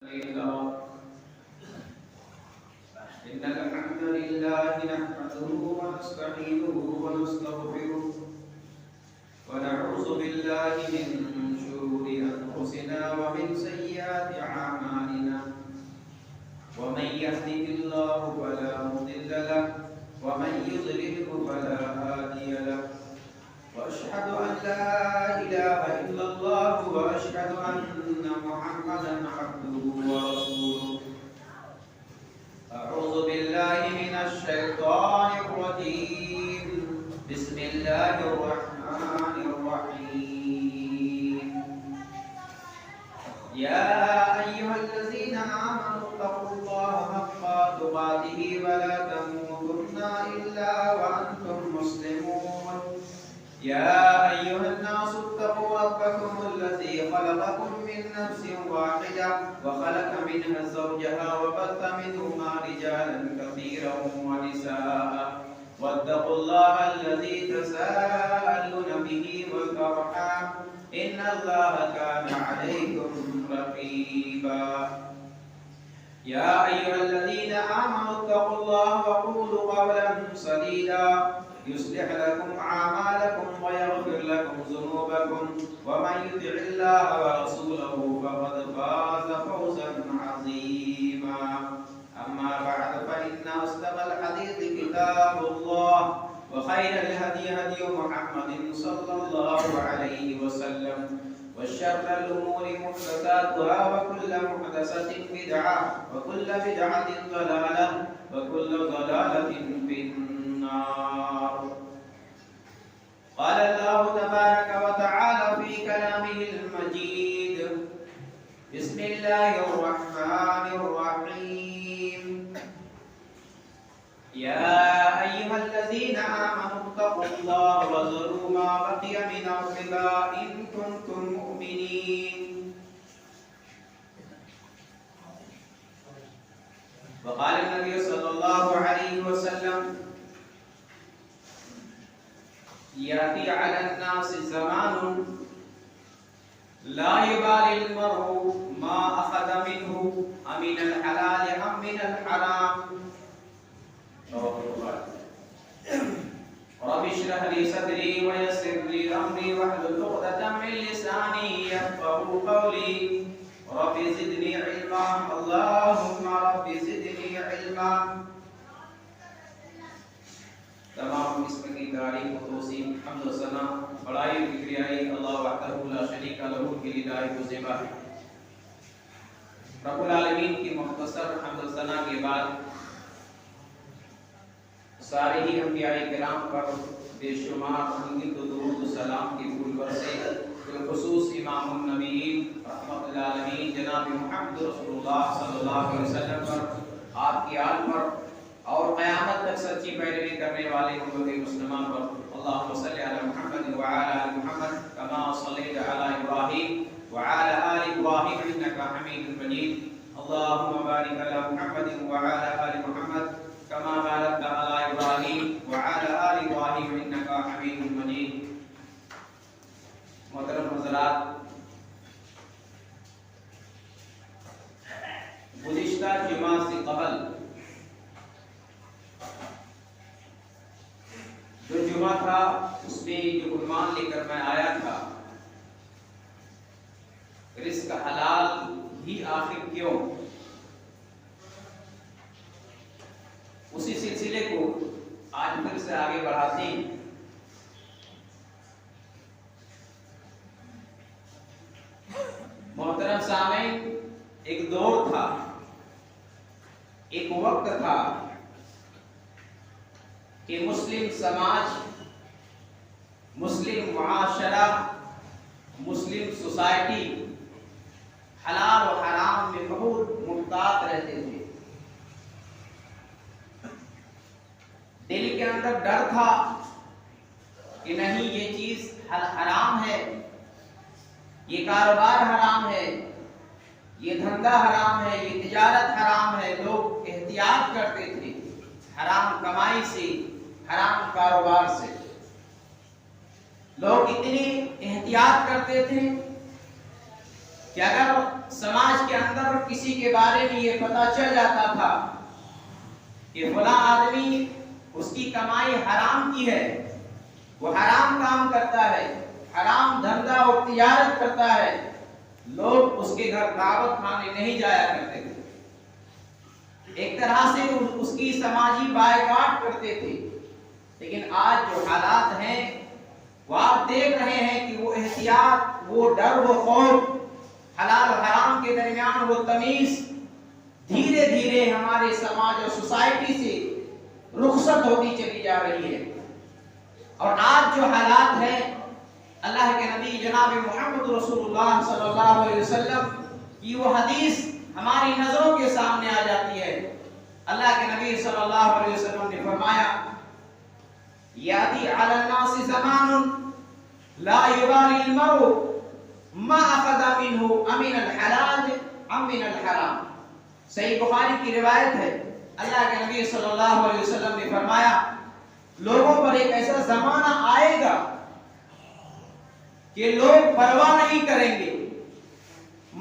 إن الحمد لله نحمده ونستعينه ونستغفره ونعوذ بالله من شرور أنفسنا ومن سيئات أعمالنا ومن يهده الله فلا مضل له ومن يضلله فلا هادي له وأشهد أن لا إله إلا الله وأشهد أن محمدا عبده ورسوله أعوذ بالله من الشيطان الرجيم بسم الله الرحمن الرحيم يا أيها الذين آمنوا اتقوا الله حق تقاته ولا تموتن إلا وأنتم مسلمون يا أيها الناس اتقوا ربكم الذي خلقكم من نفس واحدة وخلق منها زوجها وبث منهما رجالا كثيرا ونساء واتقوا الله الذي تساءلون به والأرحام إن الله كان عليكم رقيبا يا أيها الذين آمنوا اتقوا الله وقولوا قولا سديدا يصلح لكم أعمالكم ويغفر لكم ذنوبكم ومن يطع الله ورسوله فقد فاز فوزا عظيما أما بعد فإن أصدق الحديث كتاب الله وخير الهدي هدي محمد صلى الله عليه وسلم وشر الأمور محدثاتها وكل محدثة بدعة وكل بدعة ضلالة وكل ضلالة في النار. قال الله تبارك وتعالى في كلامه المجيد بسم الله الرحمن الرحيم يا أيها الذين آمنوا اتقوا الله وذروا ما بقي من الربا إن كنتم مؤمنين. وقال النبي صلى الله عليه وسلم يأتي على الناس زمان لا يبالي المرء ما أخذ منه أمن الحلال أم من الحرام. رب اشرح لي صدري ويسر لي أمري واحلل عقدة من لساني يفقهوا قولي رب زدني علما اللهم رب زدني علما. تمام اسم کی تعریف و توصیف حمد و ثنا بڑائی و کبریائی اللہ وحدہ لا شریک لہ کی لائق و زیبا ہے. رب العالمین کی مختصر حمد و ثنا کے بعد سارے ہی انبیاء کرام پر بے شمار انگت و درود و سلام کی پھول برسے. بالخصوص امام النبیین رحمت العالمین جناب محمد رسول اللہ صلی اللہ علیہ وسلم پر، آپ کی آل پر اور قیامت تک سچی پیروی کرنے والے امت مسلمہ پر. اللہم صلی علی محمد وعلی آل محمد کما صلیت علی ابراہیم وعلی آل ابراہیم انکا حمید مجید. اللہم بارک علی محمد وعلی آل محمد کما بارکت علی ابراہیم وعلی آل ابراہیم انکا حمید مجید. محترم حضرات، گزشتہ جمعہ سے قبل جو جمعہ تھا اس میں جو عنوان لے کر میں آیا تھا رزق حلال بھی آخر کیوں، اسی سلسلے کو آج پھر سے آگے بڑھاتے ہیں. محترم سامعین، ایک دور تھا، ایک وقت تھا کہ مسلم سماج، مسلم معاشرہ، مسلم سوسائٹی حلال و حرام میں بہت محتاط رہتے تھے. دل کے اندر ڈر تھا کہ نہیں یہ چیز حرام ہے، یہ کاروبار حرام ہے، یہ دھندا حرام ہے، یہ تجارت حرام ہے. لوگ احتیاط کرتے تھے حرام کمائی سے، حرام کاروبار سے. لوگ اتنی احتیاط کرتے تھے کہ اگر سماج کے اندر کسی کے بارے میں یہ پتہ چل جاتا تھا کہ فلاں آدمی اس کی کمائی حرام کی ہے، وہ حرام کام کرتا ہے، حرام دھندا اور تجارت کرتا ہے، لوگ اس کے گھر دعوت کھانے نہیں جایا کرتے تھے، ایک طرح سے اس کی سماجی بائیکاٹ کرتے تھے۔ لیکن آج جو حالات ہیں وہ آپ دیکھ رہے ہیں کہ وہ احتیاط، وہ ڈر، وہ خوف، حلال و حرام کے درمیان وہ تمیز دھیرے دھیرے ہمارے سماج اور سوسائٹی سے رخصت ہوتی چلی جا رہی ہے۔ اور آج جو حالات ہیں، اللہ کے نبی جناب محمد رسول اللہ صلی اللہ علیہ وسلم کی وہ حدیث ہماری نظروں کے سامنے آ جاتی ہے۔ اللہ کے نبی صلی اللہ علیہ وسلم نے فرمایا، یاتی علی الناس زمان لا یبالی المرء ما اخذ منہ امن الحلال ام من الحرام۔ صحیح بخاری کی روایت ہے، اللہ کے نبی صلی اللہ علیہ وسلم نے فرمایا، لوگوں پر ایک ایسا زمانہ آئے گا کہ لوگ پرواہ نہیں کریں گے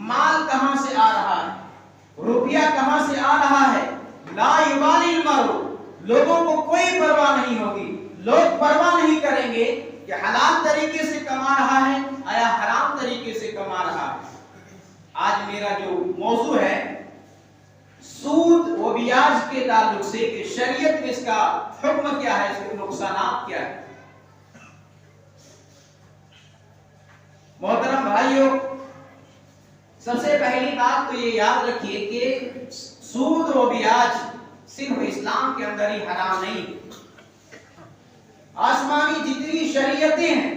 مال کہاں سے آ رہا ہے، روپیہ کہاں سے آ رہا ہے، لا یبالی المرء، لوگوں کو کوئی پرواہ نہیں ہوگی، لوگ پرواہ نہیں کریں گے کہ حلال طریقے سے کما رہا ہے یا حرام طریقے سے کما رہا ہے۔ آج میرا جو موضوع ہے سود و بیاج کے تعلق سے کہ شریعت میں اس کا حکم کیا ہے، اس کے نقصانات کیا ہے۔ محترم بھائیوں، سب سے پہلی بات تو یہ یاد رکھیے کہ سود و بیاج صرف اسلام کے اندر ہی حرام نہیں، آسمانی جتنی شریعتیں ہیں،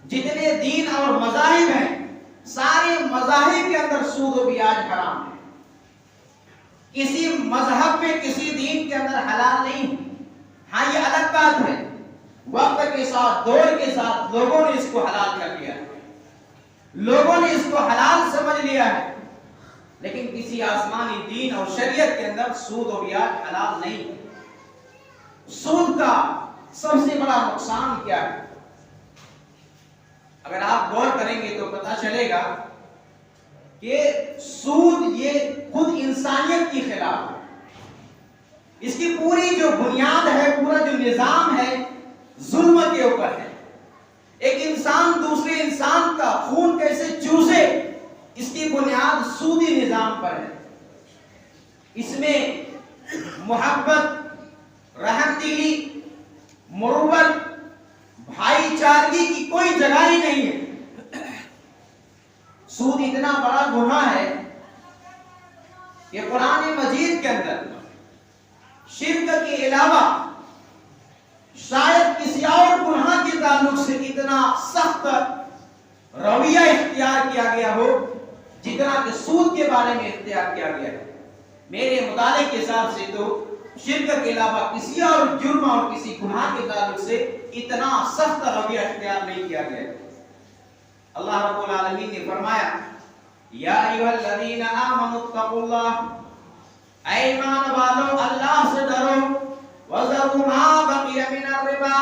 جتنے دین اور مذاہب ہیں، سارے مذاہب کے اندر سود و بیاج حرام ہے۔ کسی مذہب میں، کسی دین کے اندر حلال نہیں۔ ہاں یہ الگ بات ہے، وقت کے ساتھ، دور کے ساتھ لوگوں نے اس کو حلال کر لیا ہے، لوگوں نے اس کو حلال سمجھ لیا ہے، لیکن کسی آسمانی دین اور شریعت کے اندر سود و بیاج حلال نہیں۔ سود کا سب سے بڑا نقصان کیا ہے؟ اگر آپ غور کریں گے تو پتہ چلے گا کہ سود یہ خود انسانیت کی خلاف ہے۔ اس کی پوری جو بنیاد ہے، پورا جو نظام ہے، ظلم کے اوپر ہے۔ ایک انسان دوسرے انسان کا خون کیسے چوسے، اس کی بنیاد سودی نظام پر ہے۔ اس میں محبت، رحم دلی، مروت، بھائی چارگی کی کوئی جگہ ہی نہیں ہے۔ سود اتنا بڑا گناہ ہے کہ قرآن مجید کے اندر شرک کے علاوہ شاید کسی اور گناہ کے تعلق سے اتنا سخت رویہ اختیار کیا گیا ہو جتنا کہ سود کے بارے میں اختیار کیا گیا ہے۔ میرے مطالعے کے حساب سے تو شرک کے علاوہ کسی اور جرم اور کسی گناہ کے تعلق سے اتنا سخت رویہ اختیار نہیں کیا گیا ہے۔ اللہ رب العالمین نے فرمایا، یا ایھا الذین آمنوا اتقوا اللہ، اے ایمان والو اللہ سے ڈرو، وذروا ما بقی من الربا،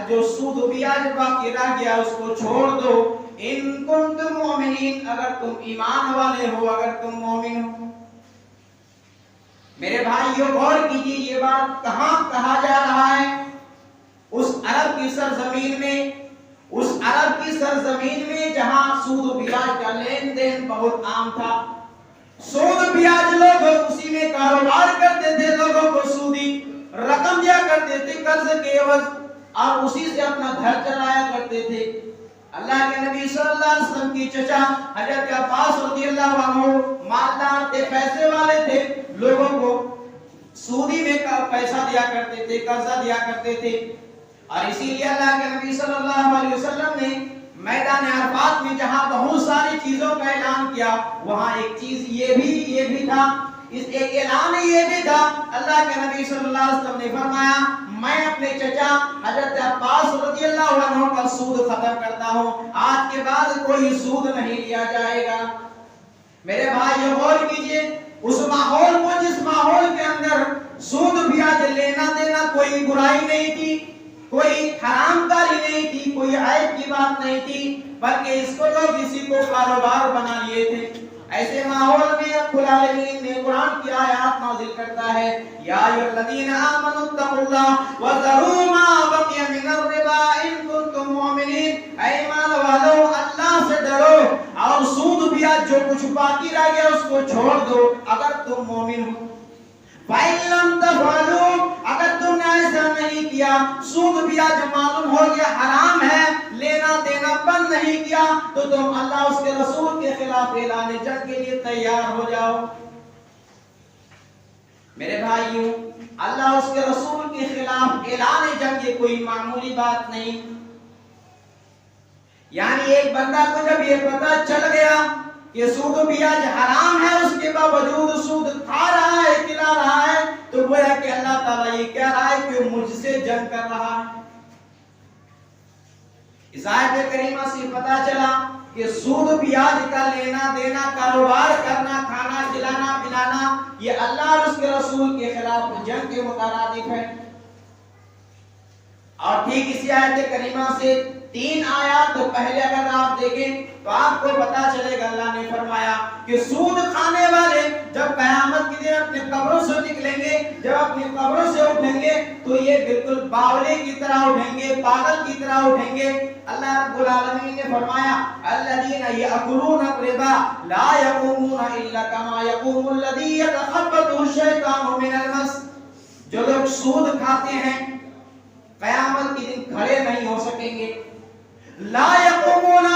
جو سود و بیاج باقی رہ گیا اس کو چھوڑ دو، ان کنتم مؤمنین، اگر تم ایمان والے ہو، اگر تم مومن ہو۔ میرے بھائیو غور کیجیے، یہ بات کہاں کہا جا رہا ہے؟ اس عرب کی سرزمین میں، اس عرب کی سرزمین میں جہاں سود و بیاج کا لین دین بہت عام تھا۔ سود و بیاج لوگ اسی میں کاروبار کرتے تھے، لوگوں کو سودی رقم دیا کرتے تھے قرض کے عوض، اور اسی سے اپنا گھر چلایا کرتے تھے۔ اللہ کے نبی صلی اللہ علیہ وسلم کی چچا حضرت عباس رضی اللہ عنہ مالدار تھے، پیسے والے تھے، لوگوں کو سودی میں پیسہ دیا کرتے تھے، قرضہ دیا کرتے تھے۔ اور اسی لیے اللہ کے نبی صلی اللہ علیہ وسلم نے میدان عرفات میں جہاں بہت ساری چیزوں کا اعلان کیا، وہاں ایک چیز یہ بھی تھا، اس ایک اعلان یہ بھی تھا۔ اللہ کے نبی صلی اللہ علیہ وسلم نے فرمایا، میں اپنے چچا حضرت عباس رضی اللہ عنہ کا سود ختم کرتا ہوں، آج کے بعد کوئی سود نہیں لیا جائے گا۔ میرے بھائیو غور کیجئے، اس ماحول کو، جس ماحول کے اندر سود بیاج لینا دینا کوئی برائی نہیں تھی، کوئی حرام کاری نہیں تھی، کوئی عیب کی بات نہیں تھی، بلکہ اس کو لوگ اسی کو کاروبار بنا لیے تھے۔ ایسے ماحول میں رب العالمین نے قرآن کی آیات نازل کرتا ہے یا ایھا آمنوا اتقوا اللہ وذروا ما بقی من الربا ان کنتم مؤمنین، اے ایمان والو اللہ سے ڈرو اور سود بیاج جو کچھ باقی رہ گیا اس کو چھوڑ دو اگر تم مومن ہو۔ فَإِن لَّمْ تَفْعَلُوا، اگر تم نے ایسا نہیں کیا، سود بیاج معلوم ہو گیا حرام ہے، لینا دینا بند نہیں کیا، تو تم اللہ اس کے رسول کے خلاف اعلان جنگ کے لیے تیار ہو جاؤ۔ میرے بھائیوں، اللہ اس کے رسول کے خلاف اعلان جنگ یہ کوئی معمولی بات نہیں۔ یعنی ایک بندہ کو جب یہ پتہ چل گیا کہ سود و بیاج حرام ہے، اس کے باوجود سود کھا رہا ہے، کھلا رہا ہے، تو گویا کہ اللہ تعالیٰ یہ کہہ رہا ہے کہ مجھ سے جنگ کر رہا ہے۔ اس آیت کریمہ سے پتہ چلا کہ سود و بیاج کا لینا دینا، کاروبار کرنا، کھانا کھلانا پلانا، یہ اللہ اور اس کے رسول کے خلاف جنگ کے مترادف ہے۔ اور ٹھیک اسی آیت کریمہ سے 3 آیات پہلے اگر آپ دیکھیں تو آپ کو پتا چلے گا، اللہ نے فرمایا کہ سود کھانے والے جب قیامت کے دن اپنے قبروں سے نکلیں گے، جب اپنی قبروں سے اٹھیں گے تو یہ بالکل باولے کی طرح اٹھیں گے، پاگل کی طرح اٹھیں گے۔ اللہ رب العالمین نے فرمایا الذین یأکلون الربا لا یقومون الا کما یقوم الذی یتخبطہ الشیطان من المس، جو لوگ سود کھاتے ہیں قیامت کے دن کھڑے نہیں ہو سکیں گے۔ لا یقومون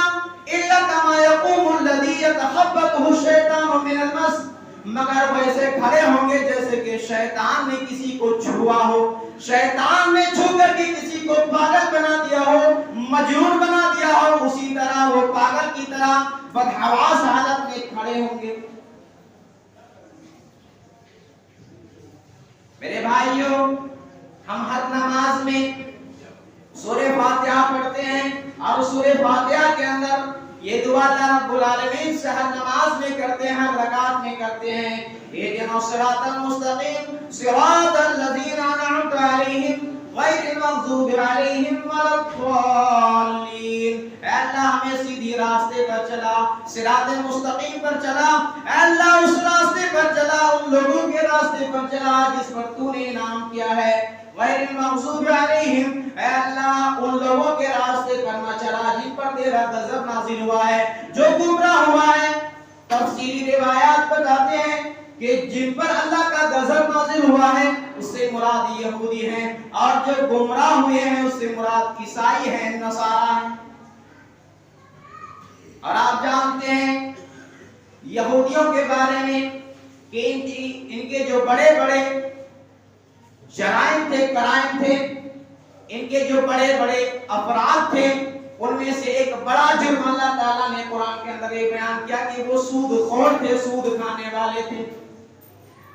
الا کما یقوم الذی یتخبطہ الشیطان من المس، مگر ویسے کھڑے ہوں گے جیسے کہ شیطان نے کسی کو چھوا ہو، شیطان نے چھو کر کے کسی کو پاگل بنا دیا ہو، مجنون بنا دیا ہو، اسی طرح وہ پاگل کی طرح بدحواس حالت میں کھڑے ہوں گے۔ میرے بھائیوں، ہم ہر نماز میں سورہ فاتحہ پڑھتے ہیں اور سورہ فاتحہ کے اندر یہ دعا اللہ رب العالمین سے ہر نماز میں کرتے ہیں، ہر رکعت میں کرتے ہیں، اہدنا الصراط المستقیم صراط الذین انعمت علیہم غیر المغضوب علیہم ولا الضالین، اے اللہ ہمیں سیدھی راستے پر چلا، صراط مستقیم پر چلا، اے اللہ اس راستے پر چلا، ان لوگوں کے راستے پر چلا جس پر تو نے انعام کیا ہے، غیر المغضوب علیہم، اے اللہ ان لوگوں کے راستے پر نہ چلا جن پر تیرا غضب نازل ہوا ہے، جو گمراہ ہوا ہے۔ تفصیلی روایات بتاتے ہیں کہ جن پر اللہ کا غضب نازل ہوا ہے اس سے مراد یہودی ہیں، اور جو گمراہ ہوئے ہیں اس سے مراد عیسائی ہیں، نصارہ ہیں۔ اور آپ جانتے ہیں یہودیوں کے بارے میں کہ ان کے جو بڑے بڑے جرائم تھے، کرائم تھے، ان کے جو بڑے بڑے افراد تھے، ان میں سے ایک بڑا جرم اللہ تعالیٰ نے قرآن کے اندر یہ بیان کیا کہ وہ سود خور تھے، سود کھانے والے تھے۔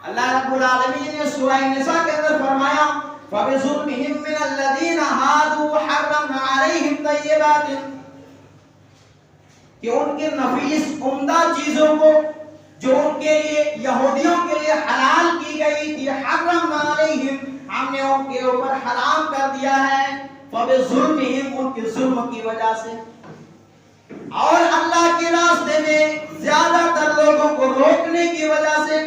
اللہ رب العالمین نے سورہ نساء کے اندر فرمایا فَبِظُلْمِهِمْ مِنَ الَّذِينَ هَادُوا حَرَّمْنَا عَلَيْهِمْ طَيِّبَاتٍ، کہ ان کے نفیس عمدہ چیزوں کو جو ان کے لیے یہودیوں کے لیے حلال کی گئی تھی، حرمنا علیہم، ہم نے ان کے اوپر حرام کر دیا ہے، فَبِظُلْمِهِمْ، ان کے ظلم کی وجہ سے، اور اللہ کے راستے میں زیادہ تر لوگوں کو روکنے کی وجہ سے،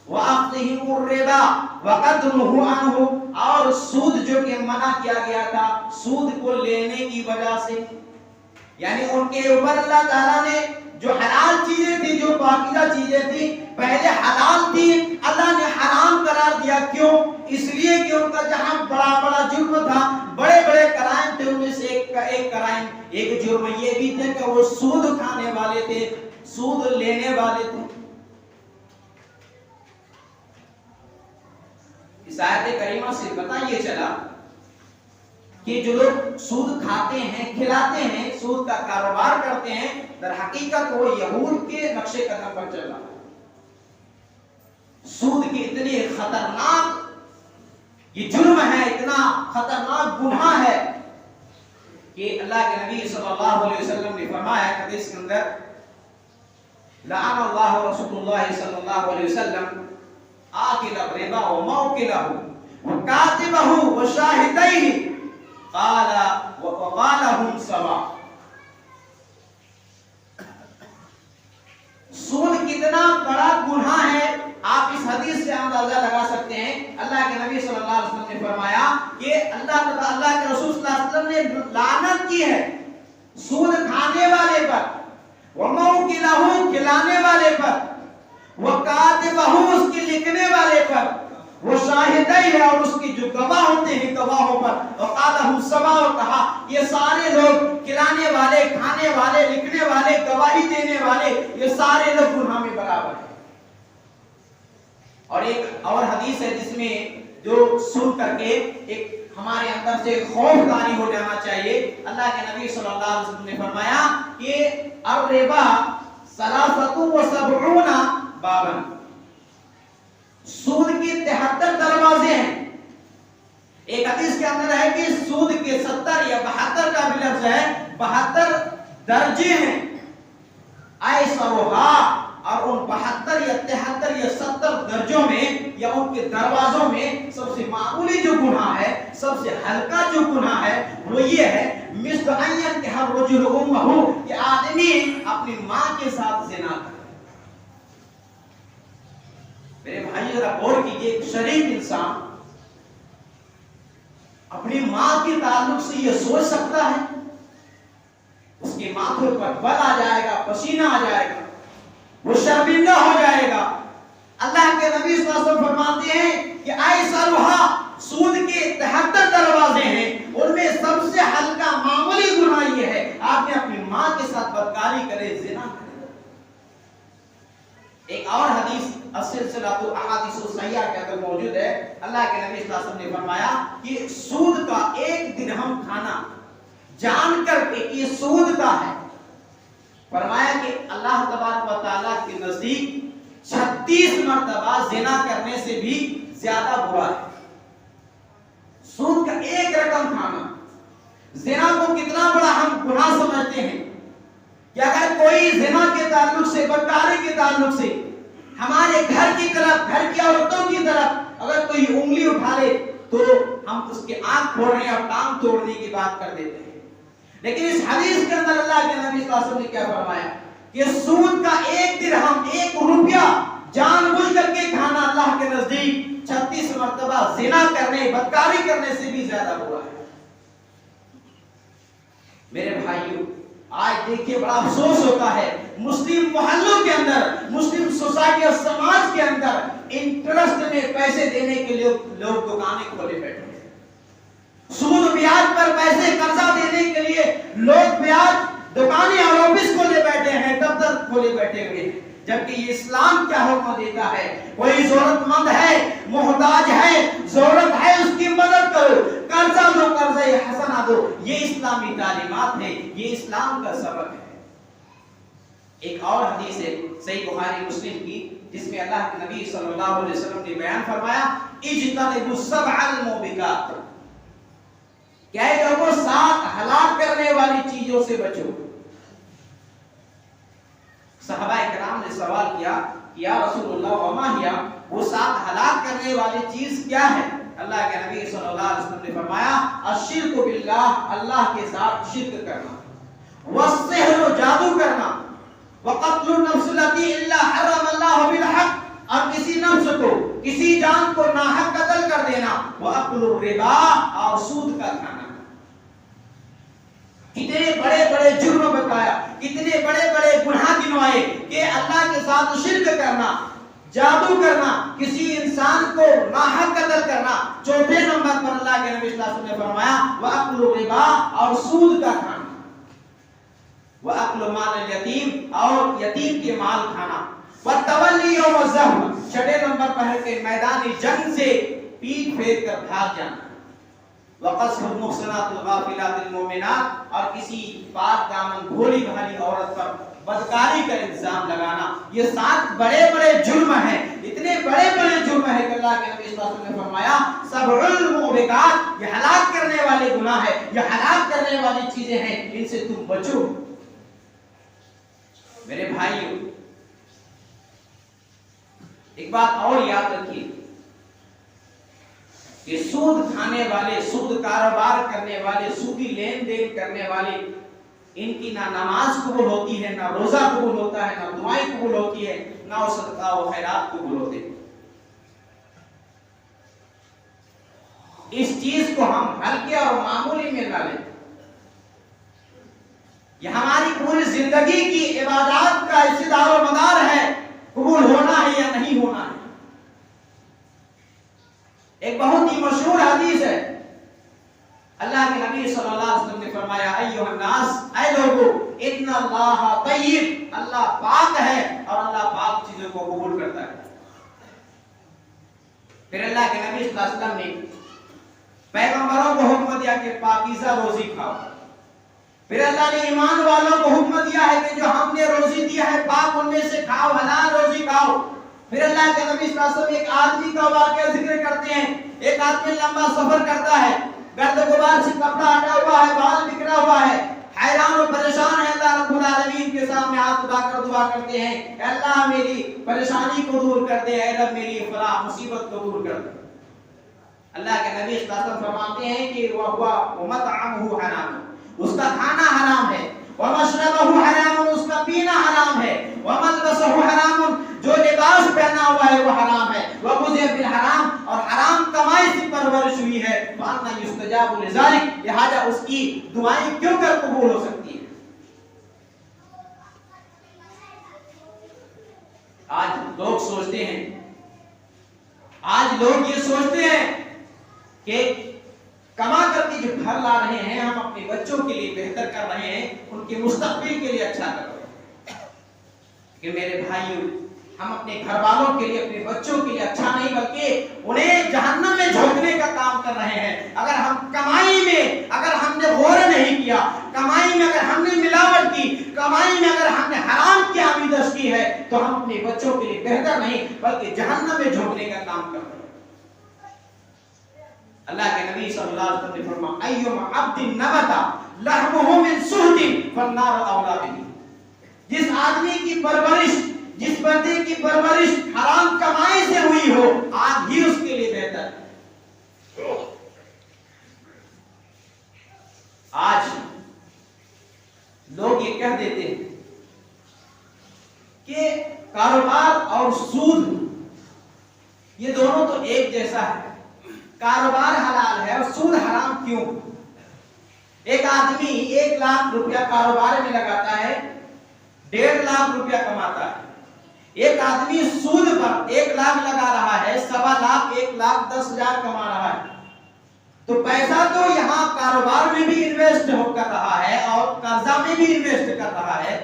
وَأَخْذِهِمُ الرِّبَا وَقَدْ نُهُوا عَنْهُ، اور سود جو کہ منع کیا گیا تھا سود کو لینے کی وجہ سے، یعنی ان کے اوپر اللہ تعالیٰ نے جو حلال چیزیں تھی، جو پاکیزہ چیزیں تھی، پہلے حلال تھی، اللہ نے حرام قرار دیا۔ کیوں؟ اس لیے کہ ان کا جہاں بڑا بڑا جرم تھا، بڑے بڑے کرائم تھے، ان میں سے ایک کرائم، ایک جرم یہ بھی تھے کہ وہ سود کھانے والے تھے، سود لینے والے تھے۔ اس آیت کریمہ سے پتہ یہ چلا کہ جو لوگ سود کھاتے ہیں، کھلاتے ہیں، سود کا کاروبار کرتے ہیں، در حقیقت وہ یہود کے نقش قدم پر چل رہا ہے۔ سود کی اتنی خطرناک یہ جرم ہے، اتنا خطرناک گناہ ہے کہ اللہ کے نبی صلی اللہ علیہ وسلم نے فرمایا حدیث کے اندر لعن اللہ رسول اللہ صلی اللہ علیہ وسلم آکل الربا وموکلہ وکاتبہ وشاہدیہ قال وقالهم سوا، سود کتنا بڑا گناہ ہے آپ اس حدیث سے اندازہ لگا سکتے ہیں۔ اللہ کے نبی صلی اللہ علیہ وسلم نے فرمایا کہ اللہ کے رسول صلی اللہ علیہ وسلم نے لعنت کی ہے سود کھانے والے پر، وَمَوْكِلَهُ کھلانے والے پر، وَكَاتِبَهُ اس کی لکھنے والے پر، وہ شاہدائی ہے اور اس کی جو گواہ ہوتے ہیں گواہوں پر، وَقَالَهُ سَبَا اور کہا یہ سارے لوگ کھلانے والے، کھانے والے، لکھنے والے، گواہی دینے والے، یہ سارے لوگ گناہ میں برابر ہیں۔ اور ایک اور حدیث ہے جس میں جو سن کر کے ایک ہمارے اندر سے خوف طاری ہو جانا چاہیے۔ اللہ کے نبی صلی اللہ علیہ وسلم نے فرمایا کہ الربا 73 بابا، سود کے 73 دروازے ہیں۔ ایک حدیث کے اندر ہے کہ سود کے 70 یا 72 کا بھی لفظ ہے، 72 درجے ہیں۔ ایسروہا، اور ان 72 یا 73 یا 70 درجوں میں یا ان کے دروازوں میں سب سے معمولی جو گناہ ہے، سب سے ہلکا جو گناہ ہے وہ یہ ہے مثل ان ينكح الرجل امه، کہ آدمی اپنی ماں کے ساتھ زنا کرے۔ میرے بھائی ذرا غور کیجئے، ایک شریف انسان اپنی ماں کے تعلق سے یہ سوچ سکتا ہے؟ اس کے ماتھے پر بل آ جائے گا، پسینہ آ جائے گا، وہ شرمندہ ہو جائے گا۔ اللہ کے نبی صلی اللہ علیہ وسلم فرماتے ہیں کہ ایسروہا، سود کے 73 دروازے ہیں، ان میں سب سے ہلکا معمولی گناہ یہ ہے آپ نے اپنی ماں کے ساتھ بدکاری کرے، زنا کرے۔ ایک اور حدیث السلسلہ الاحادیث الصحیحہ کے اندر موجود ہے، اللہ کے نبی صلی اللہ علیہ وسلم نے فرمایا کہ سود کا 1 درہم کھانا جان کر کے یہ سود کا ہے، فرمایا کہ اللہ تبارک و تعالیٰ کے نزدیک 36 مرتبہ زنا کرنے سے بھی زیادہ برا ہے۔ سود کا 1 رقم کھانا، زنا کو کتنا بڑا ہم گناہ سمجھتے ہیں کہ اگر کوئی زنا کے تعلق سے، بدکاری کے تعلق سے ہمارے گھر کی طرف، گھر کی عورتوں کی طرف اگر کوئی انگلی اٹھا لے تو ہم اس کے آنکھ پھوڑنے اور ٹانگ توڑنے کی بات کر دیتے ہیں۔ لیکن اس حدیث کے اندر اللہ کے نبی صلی اللہ علیہ وسلم نے کیا فرمایا کہ سود کا 1 درہم، 1 روپیہ جان بوجھ کر کے کھانا اللہ کے نزدیک 36 مرتبہ زنا کرنے، بدکاری کرنے سے بھی زیادہ برا ہے۔ میرے بھائیوں، آج دیکھیے بڑا افسوس ہوتا ہے مسلم محلوں کے اندر، مسلم سوسائٹی اور سماج کے اندر انٹرسٹ میں پیسے دینے کے لیے لوگ دکانیں کھولے بیٹھے ہیں۔ سود بیاج پر پیسے قرضہ دینے کے لیے لوگ بیاج دکانیں اور آفس کھولے بیٹھے ہیں، دفتر کھولے بیٹھے ہوئے ہیں، جبکہ یہ اسلام کیا حکم دیتا ہے؟ کوئی ضرورت مند ہے، محتاج ہے، ضرورت ہے، اس کی مدد کرو، قرضہ دو، قرضہ حسنہ دو، یہ اسلامی تعلیمات ہے، یہ اسلام کا سبق ہے۔ ایک اور حدیث ہے صحیح بخاری مسلم کی جس میں اللہ کے نبی صلی اللہ علیہ وسلم نے بیان فرمایا اجتنبوا السبع الموبقات، کہ اے لوگوں 7 ہلاک کرنے والی چیزوں سے بچو۔ صحابہ کرام نے سوال کیا یا رسول اللہ وما ہی، وہ 7 ہلاک کرنے والی چیز کیا ہے؟ اللہ کے نبی صلی اللہ علیہ وسلم نے فرمایا الشرک باللہ، اللہ کے ساتھ شرک کرنا، والسحر، جادو کرنا، وقتل النفس التي الا حرم الله بالحق، اور کسی نفس کو، کسی جان کو ناحق قتل کر دینا، واکل الربا، اور سود کا کھانا۔ کتنے بڑے بڑے جرم بتایا، کتنے بڑے بڑے گناہ گنوائے کہ اللہ کے ساتھ شرک کرنا، جادو کرنا، کسی انسان کو ناحق قتل کرنا۔ 4تھے نمبر پر اللہ کے نبی صلی اللہ علیہ وسلم نے فرمایا واکل الربا، اور سود کا کھانا، وَأَكْلُ مَالِ الْيَتِيمِ، اور یتیم کے مال کھانا، وَالتَّوَلِّي يَوْمَ الزَّحْفِ، 6 نمبر پر ہے کہ میدان جنگ سے پیٹ پھیر کر بھاگ جانا، وَقَذْفُ الْمُحْصَنَاتِ الْغَافِلَاتِ الْمُؤْمِنَاتِ، اور کسی پاک دامن بھولی بھالی عورت پر بدکاری کا الزام لگانا۔ یہ 7 بڑے بڑے جرم ہیں، اتنے بڑے بڑے جرم ہیں کہ اللہ کے نبی صلی اللہ علیہ وسلم نے فرمایا 7 الموبقات، یہ ہلاک کرنے والے گناہ ہے، یہ ہلاک کرنے والی چیزیں ہیں، ان سے تم بچو۔ میرے بھائیوں، ایک بات اور یاد رکھیے کہ سود کھانے والے، سود کاروبار کرنے والے، سودی لین دین کرنے والے ان کی نہ نماز قبول ہوتی ہے، نہ روزہ قبول ہوتا ہے، نہ دعائیں قبول ہوتی ہے، نہ وہ صدقہ و خیرات قبول ہوتے ہیں۔ اس چیز کو ہم ہلکے اور معمولی میں نہ لیں۔ یہ ہماری پوری زندگی کی عبادات کا اس دار و مدار ہے، قبول ہونا ہے یا نہیں ہونا ہے۔ ایک بہت ہی مشہور حدیث ہے، اللہ کے نبی صلی اللہ علیہ وسلم نے فرمایا ایھا الناس، اے لوگو، ان اللہ طیب، اللہ پاک ہے اور اللہ پاک چیزوں کو قبول کرتا ہے۔ پھر اللہ کے نبی صلی اللہ علیہ وسلم نے پیغمبروں کو حکم دیا کہ پاکیزہ روزی کھاؤ۔ پھر اللہ نے ایمان والوں کو حکم دیا ہے کہ جو ہم نے روزی دیا ہے پاک ان میں سے کھاؤ، حلال روزی کھاؤ۔ پھر اللہ کے نبی صلی اللہ علیہ وسلم ایک آدمی کا واقعہ ذکر کرتے ہیں، ایک آدمی لمبا سفر کرتا ہے، گرد و غبار سے کپڑا ہٹا ہوا ہے، بال بکھرا ہوا ہے، حیران و پریشان ہے، اللہ رب العالمین کے سامنے ہاتھ اٹھا کر دعا کرتے ہیں کہ اللہ میری پریشانی کو دور کر دے، اے رب میری فلاح مصیبت کو دور کر دے۔ اللہ کے نبی صلی اللہ علیہ وسلم فرماتے ہیں کہ وَمَطْعَمُهُ حرام، اس کا کھانا حرام ہے، وَمَشْرَبُهُ حرام، اس کا پینا حرام ہے، وَمَلْبَسُهُ حرام، جو لباس پہنا ہوا ہے وہ حرام ہے، وَغُذِيَ بِالْحَرَام، اور حرام کمائی سے پرورش ہوئی ہے، فَأَنَّى يُسْتَجَابُ لِذَلِكَ، لہذا اس کی دعائیں کیوں کر قبول ہو سکتی ہیں؟ آج لوگ سوچتے ہیں، آج لوگ یہ سوچتے ہیں کہ کما کر کے جو گھر لا رہے ہیں ہم اپنے بچوں کے لیے بہتر کر رہے ہیں، ان کے مستقبل کے لیے اچھا کر رہے ہیں۔ کہ میرے بھائیوں، ہم اپنے گھر والوں کے لیے، اپنے بچوں کے لیے اچھا نہیں بلکہ انہیں جہنم میں جھونکنے کا کام کر رہے ہیں۔ اگر ہم کمائی میں اگر ہم نے غور نہیں کیا، کمائی میں اگر ہم نے ملاوٹ کی، کمائی میں اگر ہم نے حرام کی آمیزش کی ہے تو ہم اپنے بچوں کے لیے بہتر نہیں بلکہ جہنم میں جھونکنے کا کام کر رہے ہیں۔ اللہ کے نبی صلی اللہ علیہ وسلم نے فرمایا ایما عبد نبت لحمہ من سہت فالنار اولی بہ، جس آدمی کی پرورش، جس بندے کی پرورش حرام کمائی سے ہوئی ہو، آگ ہی اس کے لیے بہتر ہے۔ آج لوگ یہ کہہ دیتے ہیں کہ کاروبار اور سود یہ دونوں تو ایک جیسا ہے، کاروبار حلال ہے اور سود حرام کیوں؟ ایک آدمی 1 لاکھ روپیہ کاروبار میں لگاتا ہے، 1.5 لاکھ روپیہ کماتا ہے۔ ایک آدمی سود پر 1 لاکھ لگا رہا ہے، 1.25 لاکھ 1,10,000 کما رہا ہے۔ تو پیسہ تو یہاں کاروبار میں بھی انویسٹ کر رہا ہے اور قرضہ میں بھی انویسٹ کر رہا ہے،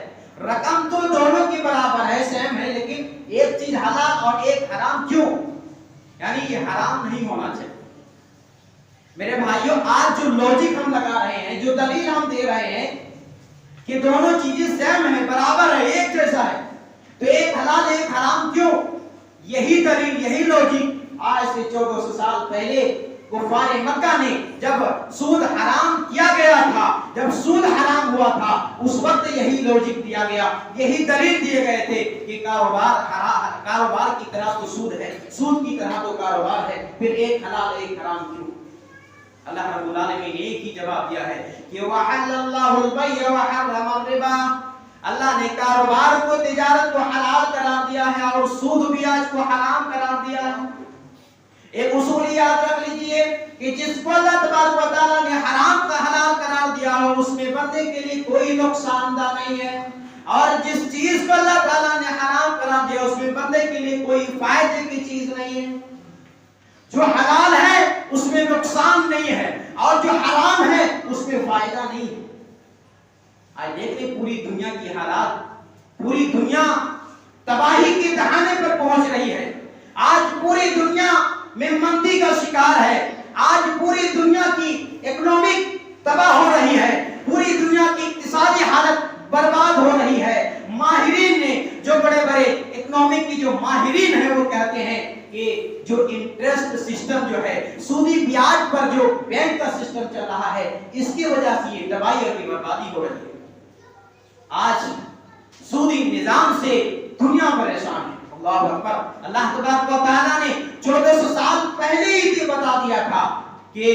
رقم تو دونوں کی برابر ہے، سیم ہے، لیکن ایک چیز حلال اور ایک حرام کیوں؟ یعنی یہ حرام نہیں ہونا چاہیے۔ میرے بھائیوں، آج جو لوجک ہم لگا رہے ہیں، جو دلیل ہم دے رہے ہیں کہ دونوں چیزیں سیم ہیں، برابر ہے، ایک جیسا ہے، تو ایک حلال ایک حرام کیوں؟ یہی دلیل، یہی لوجک آج سے 1400 سال پہلے کفار مکہ نے جب سود حرام کیا گیا تھا، جب سود حرام ہوا تھا، اس وقت یہی لوجک دیا گیا، یہی دلیل دیے گئے تھے کہ کاروبار کی طرح تو سود ہے، سود کی طرح تو کاروبار ہے، پھر ایک حلال ایک حرام کیوں؟ اللہ رب العالمین نے ایک ہی جواب دیا ہے کہ وَحَلَّ اللَّهُ الْبَيْعَ وَحَرَّمَ الرِّبَا، اللہ نے کاروبار کو، تجارت کو حلال قرار دیا ہے اور سود بیاج کو حرام قرار دیا ہے۔ ایک اصول یاد رکھ لیجئے کہ جس کو اللہ تبارک و تعالیٰ نے حرام کا حلال قرار دیا ہو اس میں بندے کے لیے کوئی نقصان دہ نہیں ہے، اور جس چیز کو اللہ تعالیٰ نے حرام قرار دیا اس میں بندے کے لیے کوئی فائدے کی چیز نہیں ہے۔ جو حلال ہے اس میں نقصان نہیں ہے اور جو حرام ہے اس میں فائدہ نہیں ہے۔ آج دیکھیں پوری دنیا کی حالات، پوری دنیا تباہی کے دہانے پر پہنچ رہی ہے۔ آج پوری دنیا میں مندی کا شکار ہے، آج پوری دنیا کی اکنامک تباہ ہو رہی ہے، پوری دنیا کی اقتصادی حالت برباد ہو رہی ہے۔ ماہرین نے، جو بڑے بڑے اکنامک کی جو ماہرین ہیں وہ کہتے ہیں کہ جو انٹرسٹ سسٹم جو ہے، سودی بیاج پر جو بینک کا سسٹم چل رہا ہے، اس کی وجہ سے یہ تباہی اور بربادی ہو رہی ہے۔ آج سودی نظام سے دنیا پریشان ہے۔ اللہ اکبر، اللہ تبارک و تعالیٰ نے 1400 سال پہلے ہی یہ بتا دیا تھا کہ